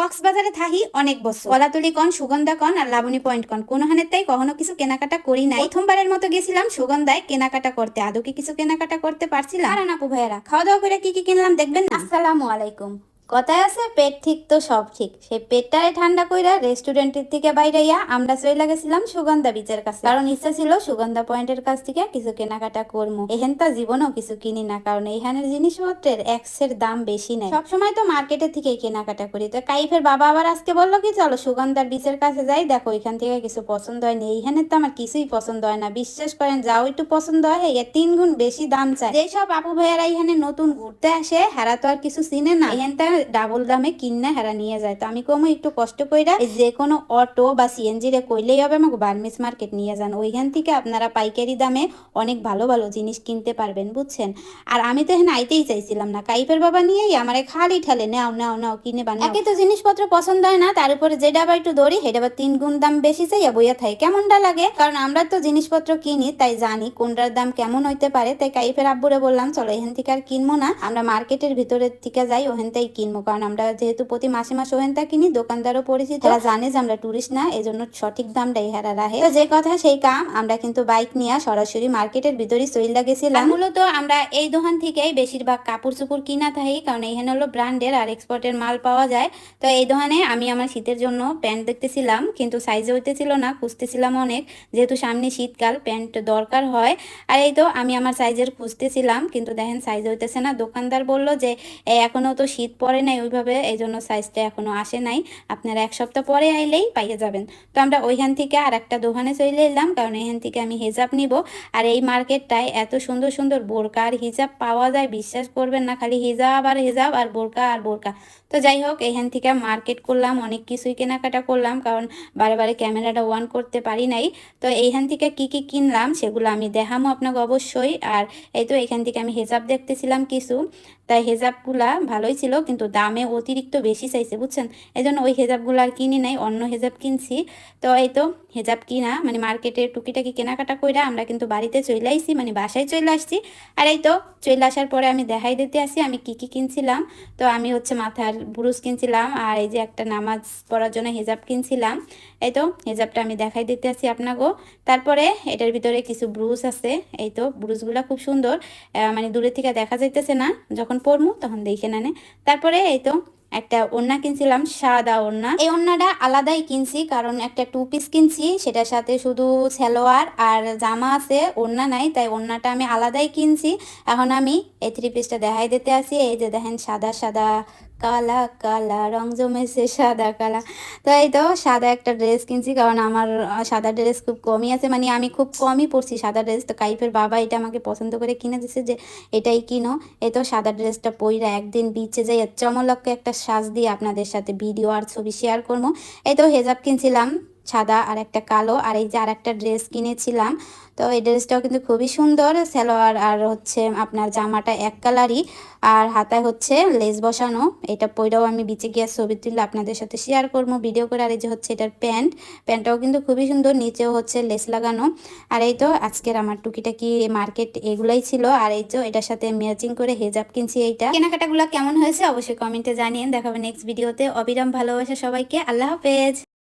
কক্সবাজারে থাহি অনেক বছর, কলাতলি কন, সুগন্ধা কন আর লাবণী পয়েন্ট কন, কোনোখানের তাই কখনো কিছু কেনাকাটা করি নাই। প্রথমবারের মতো গেছিলাম সুগন্ধায় কেনাকাটা করতে। আদৌ কি কিছু কেনাকাটা করতে পারছিলাম? আর আপু ভাইয়েরা, খাওয়া দাওয়া করে কি কি কিনলাম দেখবেন না? আসসালামু আলাইকুম। কথায় আছে পেট ঠিক তো সব ঠিক। সেই পেটটারে ঠান্ডা কইরা রেস্টুরেন্টের থেকে বাইরাইয়া আমরা চলে গেছিলাম সুগন্ধা বিচের কাছে, কারণ ইচ্ছা ছিল সুগন্ধা পয়েন্টের কাছ থেকে কিছু কেনাকাটা করবো। এখানটা জীবনেও কিছু কিনি না, কারণ এইখানের জিনিসপত্রের এক্সের দাম বেশি নাই। সবসময় তো মার্কেটের থেকে কেনাকাটা করি। তো কাইফের বাবা আবার আজকে বললো কি চলো সুগন্ধার বিচের কাছে যাই, দেখো এখান থেকে কিছু পছন্দ হয়নি। এইখানে তো আমার কিছুই পছন্দ হয় না, বিশ্বাস করেন। যাও একটু পছন্দ হয়, এর 3 গুণ বেশি দাম চায়। যেসব আপু ভাইয়ারা এখানে নতুন ঘুরতে আসে, হেরা তো আর কিছু চিনে না, এখানটা ডাবল দামে কিনে হেরা নিয়ে যায়। তো আমি কমো একটু কষ্ট কইরা যে কোনো অটো বা সিএনজি রে কইলেই হবে আমাকে বার্মিস মার্কেট নিয়ে যান। ওইখান থেকে আপনারা পাইকারি দামে অনেক ভালো ভালো জিনিস কিনতে পারবেন, বুঝছেন। আর আমি তো এখানে আইতেই চাইছিলাম না, কাইফের বাবা নিয়েই আমারে খালি ঠালে নাও নাও নাও কিনে বানাও। একে তো জিনিসপত্র পছন্দ হয় না, তার উপরে যেটা আবার একটু ধরি সেটা আবার 3 গুণ দাম বেশি চাইয়া বইয়া থাকে। কেমনটা লাগে, কারণ আমরা তো জিনিসপত্র কিনি তাই জানি কোনটার দাম কেমন হইতে পারে। তাই কাইফের আব্বুরে বললাম চলো এখান থেকে আর কিনবো না, আমরা মার্কেটের ভিতরের থেকে যাই, ওখানটাই কিনবো। কারণ আমরা যেহেতু প্রতি মাসে মাসে ওখানটা কিনি, দোকানদারও পরিচিত, তারা জানে যে আমরা টুরিস্ট না, এই জন্য সঠিক দামটাই হেরা রাখে। তো যে কথা সেই কাম, আমরা কিন্তু বাইক নিয়ে সরাসরি মার্কেটের ভিতরে চইলা গেছিলাম। মূলত আমরা এই দোকান থেকেই বেশিরভাগ কাপড় চোপড় কিনা থাকি, কারণ এখানে হলো ব্র্যান্ডের আর এক্সপোর্টের মাল পাওয়া যায়। তো এই দোকানে আমি আমার শীতের জন্য প্যান্ট দেখতেছিলাম, কিন্তু সাইজে হইতেছিল না, খুঁজতেছিলাম অনেক, যেহেতু সামনে শীতকাল প্যান্ট দরকার হয়। আর এই তো আমি আমার সাইজের খুঁজতেছিলাম, কিন্তু দেখেন সাইজ হইতেছে না। দোকানদার বলল যে এখনো তো শীত পড়ে নাই ওইভাবে, এই জন্য সাইজটা এখনো আসে নাই, আপনারা 1 সপ্তাহ পরে আইলেই পাইয়ে যাবেন। তো আমরা ওইখান থেকে আর একটা দোকানে চলে এলাম, কারণ এখান থেকে আমি হিজাব নিব। আর এই মার্কেটটায় এত সুন্দর সুন্দর বোরকা আর হিজাব পাওয়া যায়, বিশ্বাস করবেন না, খালি হিজাব আর হিজাব আর বোরকা আর বোরকা। তো যাই হোক, এখান থেকে মার্কেট করলাম, অনেক কিছুই কেনাকাটা করলাম, কারণ বারে বারে ক্যামেরাটা অন করতে পারি নাই। তো এইখান থেকে কি কি কিনলাম সেগুলো আমি দেখামো আপনাকে অবশ্যই। আর এই তো এখান থেকে আমি হিজাব দেখতেছিলাম কিছু, তাই হেজাবগুলা ভালোই ছিল, কিন্তু দামে অতিরিক্ত বেশি চাইছে, বুঝছেন। এই জন্য ওই হেজাবগুলো আর কিনি নাই, অন্য হেজাব কিনছি। তো এই তো হেজাব কিনা মানে মার্কেটে টুকিটাকি কেনাকাটা কইরা আমরা কিন্তু বাড়িতে চলে আইছি, মানে বাসায় চলে আসছি। আর এই তো চলে আসার পরে আমি দেখাই দিতে আসি আমি কি কি কিনছিলাম। তো আমি হচ্ছে মাথার বুরুজ কিনছিলাম, আর এই যে একটা নামাজ পড়ার জন্য হেজাব কিনছিলাম। এই তো হেজাবটা আমি দেখাই দিতে আসি আপনাকেও। তারপরে এটার ভিতরে কিছু ব্রুজ আছে, এই তো ব্রুজগুলা খুব সুন্দর, মানে দূরে থেকে দেখা যাইতেছে না, যখন পরমু তখন দেখে নেনে। তারপরে এই তো একটা ওড়না কিনছিলাম, সাদা ওড়না। এই ওড়নাটা আলাদাই কিনছি, কারণ একটা 2 পিস কিনছি, সেটার সাথে শুধু সালোয়ার আর জামা আছে, ওড়না নাই, তাই ওড়নাটা আমি আলাদাই কিনছি। এখন আমি এই 3 পিসটা দেখাই দিতে আসি। এই যে দেখেন সাদা সাদা কালা কালা রং জমেছে সাদা কালা। তো এই তো সাদা একটা ড্রেস কিনছি, কারণ আমার সাদা ড্রেস খুব কমই আছে, মানে আমি খুব কমই পরছি সাদা ড্রেস। তো কাইফের বাবা এটা আমাকে পছন্দ করে কিনে দিচ্ছে যে এটাই কিনো। এই তো সাদা ড্রেসটা পইরা একদিন বিচে যাই চমলক্কে একটা সাজ দিয়ে আপনাদের সাথে ভিডিও আর ছবি শেয়ার করবো। এই তো হেজাব কিনছিলাম সাদা আর একটা কালো, আর এই যে আর একটা ড্রেস কিনেছিলাম। তো এই ড্রেসটাও কিন্তু খুবই সুন্দর, সালোয়ার আর হচ্ছে আপনার জামাটা এক কালারই, আর হাতায় হচ্ছে লেস বসানো। এটা পইরাও আমি বিচে গিয়ে ছবি তুলে আপনাদের সাথে শেয়ার করবো ভিডিও করে। আর এই যে হচ্ছে এটার প্যান্টটাও কিন্তু খুবই সুন্দর, নিচেও হচ্ছে লেস লাগানো। আর এই তো আজকের আমার টুকিটাকি মার্কেট এগুলাই ছিল। আর এই তো এটার সাথে ম্যাচিং করে হেজাব কিনছি। এইটা কেনাকাটাগুলো কেমন হয়েছে অবশ্যই কমেন্টে জানিয়ে। দেখাবে নেক্সট ভিডিওতে। অবিরাম ভালোবাসা সবাইকে, আল্লাহ হাফেজ।